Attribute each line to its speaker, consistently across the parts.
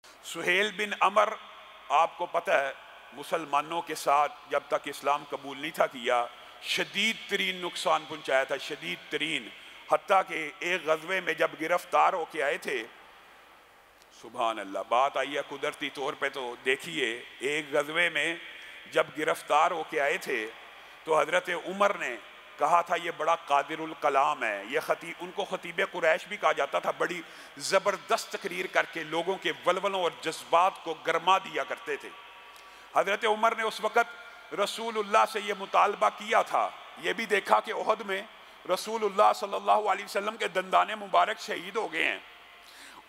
Speaker 1: سہیل بن عمر، آپ کو پتہ ہے مسلمانوں کے ساتھ جب تک اسلام قبول نہیں تھا کیا شدید ترین نقصان پہنچایا تھا، شدید ترین، حتیٰ کہ ایک غزوے میں جب گرفتار ہو کے آئے تھے، سبحان اللہ، بات آئی ہے قدرتی طور پہ، تو دیکھیے ایک غزوے میں جب گرفتار ہو کے آئے تھے تو حضرت عمر نے کہا تھا یہ بڑا قادر الکلام ہے، یہ ان کو خطیب قریش بھی کہا جاتا تھا، بڑی زبردست تقریر کر کے لوگوں کے ولولوں اور جذبات کو گرما دیا کرتے تھے۔ حضرت عمر نے اس وقت رسول اللہ سے یہ مطالبہ کیا تھا، یہ بھی دیکھا کہ احد میں رسول اللہ صلی اللہ علیہ وسلم کے دندان مبارک شہید ہو گئے ہیں،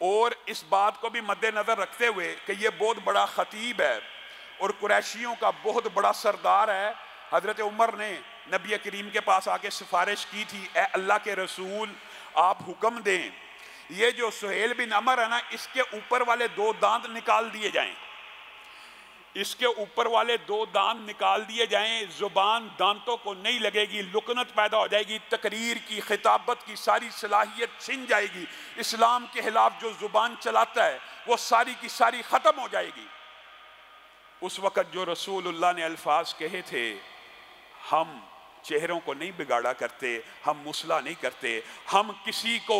Speaker 1: اور اس بات کو بھی مد نظر رکھتے ہوئے کہ یہ بہت بڑا خطیب ہے اور قریشیوں کا بہت بڑا سردار ہے، حضرت عمر نے نبی کریم کے پاس آ کے سفارش کی تھی، اے اللہ کے رسول آپ حکم دیں یہ جو سہیل بن عمر ہے نا، اس کے اوپر والے 2 دانت نکال دیے جائیں، اس کے اوپر والے 2 دانت نکال دیے جائیں، زبان دانتوں کو نہیں لگے گی، لکنت پیدا ہو جائے گی، تقریر کی خطابت کی ساری صلاحیت چھن جائے گی، اسلام کے خلاف جو زبان چلاتا ہے وہ ساری کی ساری ختم ہو جائے گی۔ اس وقت جو رسول اللہ نے الفاظ کہے تھے، ہم چہروں کو نہیں بگاڑا کرتے، ہم مصلح نہیں کرتے، ہم کسی کو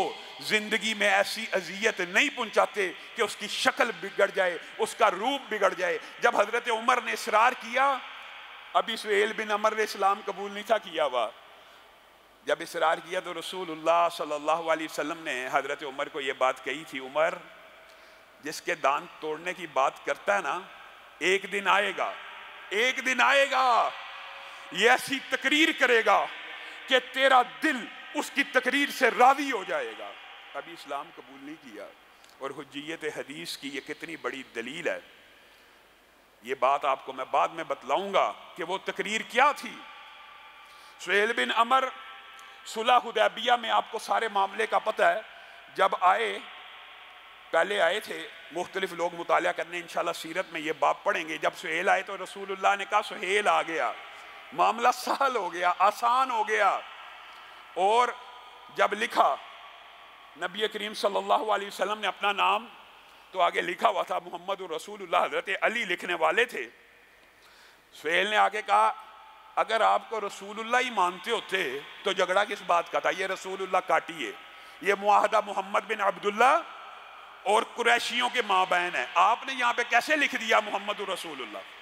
Speaker 1: زندگی میں ایسی اذیت نہیں پہنچاتے کہ اس کی شکل بگڑ جائے، اس کا روپ بگڑ جائے۔ جب حضرت عمر نے اصرار کیا، ابھی سہیل بن عمر نے اسلام قبول نہیں تھا کیا ہوا، جب اصرار کیا تو رسول اللہ صلی اللہ علیہ وسلم نے حضرت عمر کو یہ بات کہی تھی، عمر جس کے دانت توڑنے کی بات کرتا ہے نا، ایک دن آئے گا، ایک دن آئے گا، یہ ایسی تقریر کرے گا کہ تیرا دل اس کی تقریر سے راضی ہو جائے گا۔ ابھی اسلام قبول نہیں کیا، اور حجیت حدیث کی یہ کتنی بڑی دلیل ہے، یہ بات آپ کو میں بعد میں بتلاؤں گا کہ وہ تقریر کیا تھی۔ سہیل بن عمر صلح حدیبیہ میں آپ کو سارے معاملے کا پتہ ہے، جب آئے، پہلے آئے تھے مختلف لوگ مطالعہ کرنے، انشاءاللہ سیرت میں یہ باب پڑھیں گے، جب سہیل آئے تو رسول اللہ نے کہا سہیل آ گیا، معاملہ سہل ہو گیا، آسان ہو گیا، اور جب لکھا نبی کریم صلی اللہ علیہ وسلم نے اپنا نام، تو آگے لکھا ہوا تھا محمد رسول اللہ، حضرت علی لکھنے والے تھے۔ سہیل نے آگے کہا اگر آپ کو رسول اللہ ہی مانتے ہوتے تو جھگڑا کس بات کا تھا، یہ رسول اللہ کاٹیے، یہ معاہدہ محمد بن عبداللہ اور قریشیوں کے مابین ہے، آپ نے یہاں پہ کیسے لکھ دیا محمد رسول اللہ؟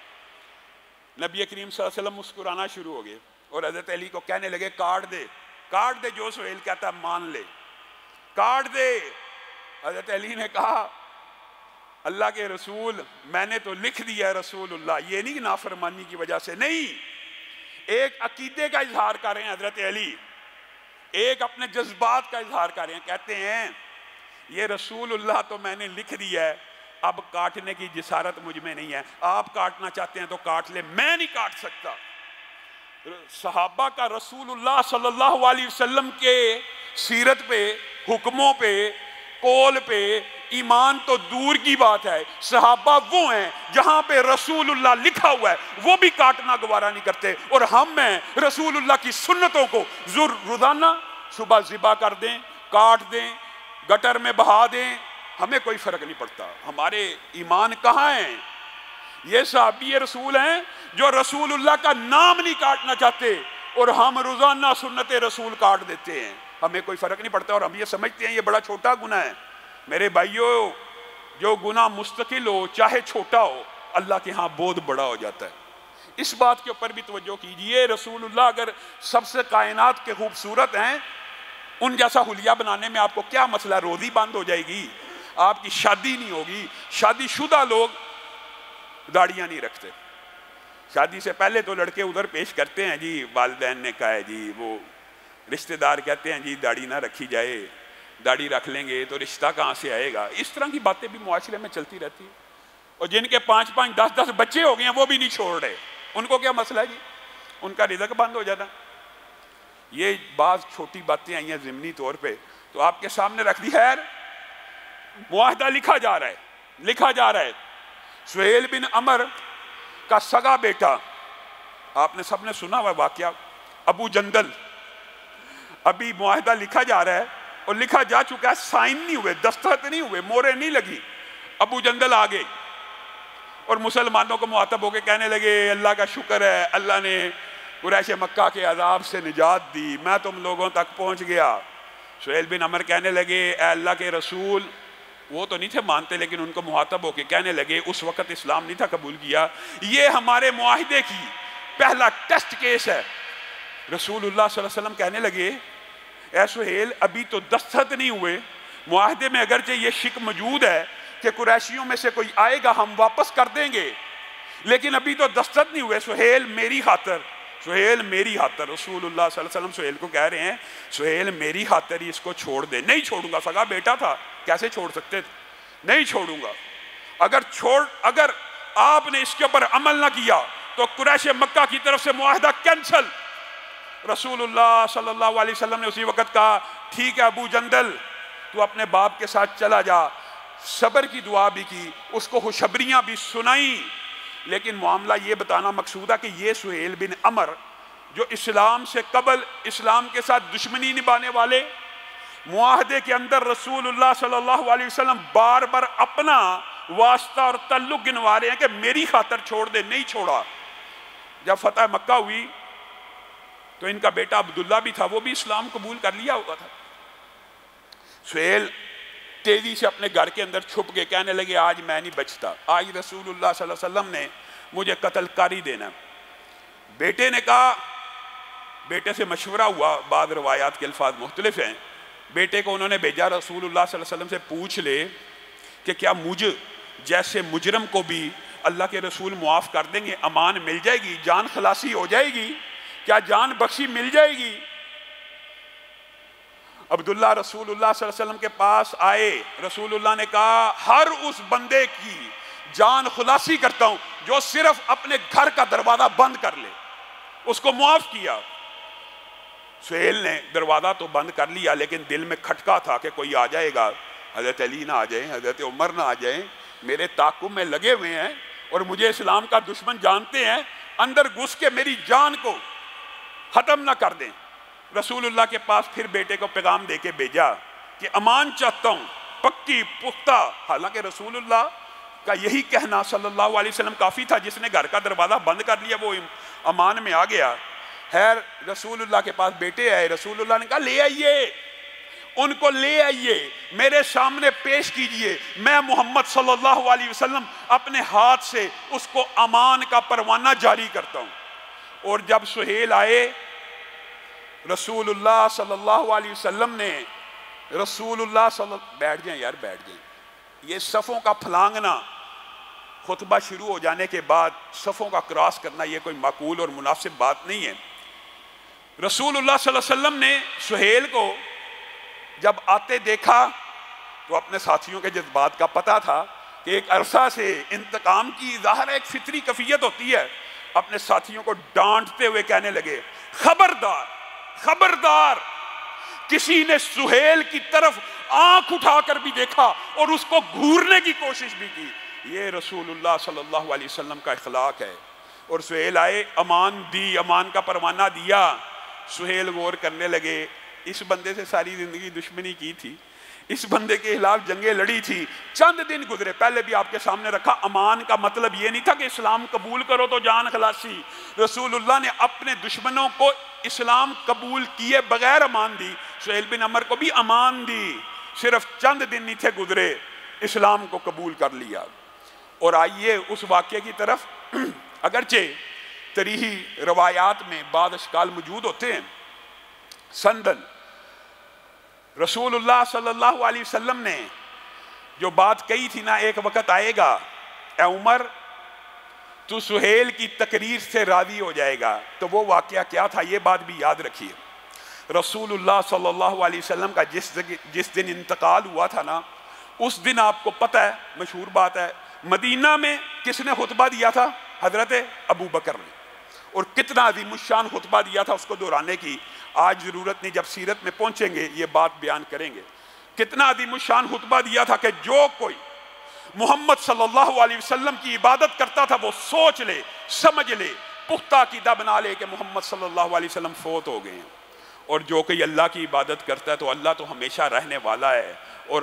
Speaker 1: نبی کریم صلی اللہ علیہ وسلم مسکرانا شروع ہو گئے اور حضرت علی کو کہنے لگے کاٹ دے، کاٹ دے، جو سہیل کہتا ہے مان لے، کاٹ دے۔ حضرت علی نے کہا اللہ کے رسول میں نے تو لکھ دیا رسول اللہ، یہ نہیں نافرمانی کی وجہ سے، نہیں، ایک عقیدے کا اظہار کر رہے ہیں حضرت علی، ایک اپنے جذبات کا اظہار کر رہے ہیں، کہتے ہیں یہ رسول اللہ تو میں نے لکھ دیا ہے، اب کاٹنے کی جسارت مجھ میں نہیں ہے، آپ کاٹنا چاہتے ہیں تو کاٹ لے، میں نہیں کاٹ سکتا۔ صحابہ کا رسول اللہ صلی اللہ علیہ وسلم کے سیرت پہ، حکموں پہ، قول پہ ایمان تو دور کی بات ہے، صحابہ وہ ہیں جہاں پہ رسول اللہ لکھا ہوا ہے وہ بھی کاٹنا گوارا نہیں کرتے، اور ہم ہیں رسول اللہ کی سنتوں کو روزانہ صبح ذبح کر دیں، کاٹ دیں، گٹر میں بہا دیں، ہمیں کوئی فرق نہیں پڑتا، ہمارے ایمان کہاں ہیں؟ یہ صحابی رسول ہیں جو رسول اللہ کا نام نہیں کاٹنا چاہتے، اور ہم روزانہ سنت رسول کاٹ دیتے ہیں، ہمیں کوئی فرق نہیں پڑتا، اور ہم یہ سمجھتے ہیں یہ بڑا چھوٹا گناہ ہے۔ میرے بھائیوں، جو گناہ مستقل ہو چاہے چھوٹا ہو، اللہ کے ہاں بہت بڑا ہو جاتا ہے، اس بات کے اوپر بھی توجہ کیجئے۔ رسول اللہ اگر سب سے کائنات کے خوبصورت ہیں، ان جیسا حلیہ بنانے میں آپ کو کیا مسئلہ؟ روزی بند ہو جائے گی، آپ کی شادی نہیں ہوگی۔ شادی شدہ لوگ داڑیاں نہیں رکھتے، شادی سے پہلے تو لڑکے ادھر پیش کرتے ہیں جی والدین نے کہا ہے جی، وہ رشتہ دار کہتے ہیں جی داڑھی نہ رکھی جائے، داڑھی رکھ لیں گے تو رشتہ کہاں سے آئے گا، اس طرح کی باتیں بھی معاشرے میں چلتی رہتی ہیں، اور جن کے 5-5 10-10 بچے ہو گئے ہیں وہ بھی نہیں چھوڑ رہے، ان کو کیا مسئلہ ہے جی؟ ان کا رزق بند ہو جاتا۔ یہ بعض چھوٹی باتیں آئی ہیں ضمنی طور پہ تو آپ کے سامنے رکھ دی۔ خیر، معاہدہ لکھا جا رہا ہے، سہیل بن عمر کا سگا بیٹا، آپ نے سب نے سنا ہوا واقعہ، ابو جندل، ابھی معاہدہ لکھا جا رہا ہے اور لکھا جا چکا ہے، سائن نہیں ہوئے، دستخط نہیں ہوئے، مورے نہیں لگی، ابو جندل آ گئی اور مسلمانوں کو مخاطب ہو کے کہنے لگے اللہ کا شکر ہے اللہ نے قریش مکہ کے عذاب سے نجات دی، میں تم لوگوں تک پہنچ گیا۔ سہیل بن عمر کہنے لگے اے اللہ کے رسول، وہ تو نہیں تھے مانتے لیکن ان کو مخاطب ہو کے کہنے لگے اس وقت اسلام نہیں تھا قبول کیا، یہ ہمارے معاہدے کی پہلا ٹیسٹ کیس ہے۔ رسول اللہ صلی اللہ علیہ وسلم کہنے لگے اے سہیل ابھی تو دستخط نہیں ہوئے، معاہدے میں اگرچہ یہ شک موجود ہے کہ قریشیوں میں سے کوئی آئے گا ہم واپس کر دیں گے، لیکن ابھی تو دستخط نہیں ہوئے، سہیل میری خاطر، سہیل میری خاطر۔ رسول اللہ صلی اللہ علیہ وسلم سہیل کو کہہ رہے ہیں سہیل میری خاطر ہی اس کو چھوڑ دے۔ نہیں چھوڑوں گا، سگا بیٹا تھا، کیسے چھوڑ سکتے تھے؟ نہیں چھوڑوں گا، اگر آپ نے اس کے اوپر عمل نہ کیا تو قریش مکہ کی طرف سے معاہدہ کینسل۔ رسول اللہ صلی اللہ علیہ وسلم نے اسی وقت کہا ٹھیک ہے ابو جندل تو اپنے باپ کے ساتھ چلا جا، صبر کی دعا بھی کی، اس کو خوشخبریاں بھی سنائیں، لیکن معاملہ یہ بتانا مقصود ہے کہ یہ سہیل بن عمر جو اسلام سے قبل اسلام کے ساتھ دشمنی نبھانے والے، معاہدے کے اندر رسول اللہ صلی اللہ علیہ وسلم بار بار اپنا واسطہ اور تعلق گنوا رہے ہیں کہ میری خاطر چھوڑ دے، نہیں چھوڑا۔ جب فتح مکہ ہوئی تو ان کا بیٹا عبداللہ بھی تھا، وہ بھی اسلام قبول کر لیا ہوا تھا۔ سہیل تیزی سے اپنے گھر کے اندر چھپ کے کہنے لگے آج میں نہیں بچتا، آج رسول اللہ صلی اللہ علیہ وسلم نے مجھے قتل کر ہی دینا۔ بیٹے نے کہا، بیٹے سے مشورہ ہوا، بعض روایات کے الفاظ مختلف ہیں، بیٹے کو انہوں نے بھیجا رسول اللہ صلی اللہ علیہ وسلم سے پوچھ لے کہ کیا مجھ جیسے مجرم کو بھی اللہ کے رسول معاف کر دیں گے، امان مل جائے گی، جان خلاصی ہو جائے گی، کیا جان بخشی مل جائے گی؟ عبداللہ رسول اللہ صلی اللہ علیہ وسلم کے پاس آئے، رسول اللہ نے کہا ہر اس بندے کی جان خلاصی کرتا ہوں جو صرف اپنے گھر کا دروازہ بند کر لے، اس کو معاف کیا۔ سہیل نے دروازہ تو بند کر لیا لیکن دل میں کھٹکا تھا کہ کوئی آ جائے گا، حضرت علی نہ آ جائیں، حضرت عمر نہ آ جائیں، میرے تعاقب میں لگے ہوئے ہیں اور مجھے اسلام کا دشمن جانتے ہیں، اندر گھس کے میری جان کو ختم نہ کر دیں۔ رسول اللہ کے پاس پھر بیٹے کو پیغام دے کے بھیجا کہ امان چاہتا ہوں پکی پختہ، حالانکہ رسول اللہ کا یہی کہنا صلی اللہ علیہ وسلم کافی تھا، جس نے گھر کا دروازہ بند کر لیا وہ امان میں آ گیا۔ خیر رسول اللہ کے پاس بیٹے آئے، رسول اللہ نے کہا لے آئیے، ان کو لے آئیے، میرے سامنے پیش کیجئے، میں محمد صلی اللہ علیہ وسلم اپنے ہاتھ سے اس کو امان کا پروانہ جاری کرتا ہوں۔ اور جب سہیل آئے، رسول اللہ صلی اللہ علیہ وسلم نے بیٹھ جائیں یار بیٹھ جائیں، یہ صفوں کا پھلانگنا خطبہ شروع ہو جانے کے بعد صفوں کا کراس کرنا یہ کوئی معقول اور مناسب بات نہیں ہے۔ رسول اللہ صلی اللہ علیہ وسلم نے سہیل کو جب آتے دیکھا تو اپنے ساتھیوں کے جذبات کا پتہ تھا کہ ایک عرصہ سے انتقام کی ظاہر ایک فطری کیفیت ہوتی ہے، اپنے ساتھیوں کو ڈانٹتے ہوئے کہنے لگے خبردار خبردار، کسی نے سہیل کی طرف آنکھ اٹھا کر بھی دیکھا اور اس کو گھورنے کی کوشش بھی کی، یہ رسول اللہ صلی اللہ علیہ وسلم کا اخلاق ہے۔ اور سہیل آئے، امان دی، امان کا پروانہ دیا۔ سہیل غور کرنے لگے اس بندے سے ساری زندگی دشمنی کی تھی، اس بندے کے خلاف جنگیں لڑی تھی، چند دن گزرے، پہلے بھی آپ کے سامنے رکھا، امان کا مطلب یہ نہیں تھا کہ اسلام قبول کرو تو جان خلاصی۔ رسول اللہ نے اپنے دشمنوں کو اسلام قبول کیے بغیر امان دی، سہیل بن عمر کو بھی امان دی، صرف چند دن نہیں تھے گزرے، اسلام کو قبول کر لیا۔ اور آئیے اس واقعے کی طرف، اگرچہ تاریخی روایات میں بعض اشکال موجود ہوتے ہیں۔ سندل رسول اللہ صلی اللہ علیہ وسلم نے جو بات کہی تھی نا، ایک وقت آئے گا اے عمر تو سہیل کی تقریر سے راضی ہو جائے گا، تو وہ واقعہ کیا تھا یہ بات بھی یاد رکھیے۔ رسول اللہ صلی اللہ علیہ وسلم کا جس دن انتقال ہوا تھا نا، اس دن آپ کو پتہ ہے، مشہور بات ہے، مدینہ میں کس نے خطبہ دیا تھا؟ حضرت ابو بکر نے، اور کتنا عظیم الشان خطبہ دیا تھا، اس کو دہرانے کی آج ضرورت نہیں، جب سیرت میں پہنچیں گے یہ بات بیان کریں گے۔ کتنا عظیم الشان خطبہ دیا تھا کہ جو کوئی محمد صلی اللہ علیہ وسلم کی عبادت کرتا تھا وہ سوچ لے، سمجھ لے، پختہ عقیدہ بنا لے کہ محمد صلی اللہ علیہ وسلم فوت ہو گئے ہیں، اور جو کوئی اللہ کی عبادت کرتا ہے تو اللہ تو ہمیشہ رہنے والا ہے، اور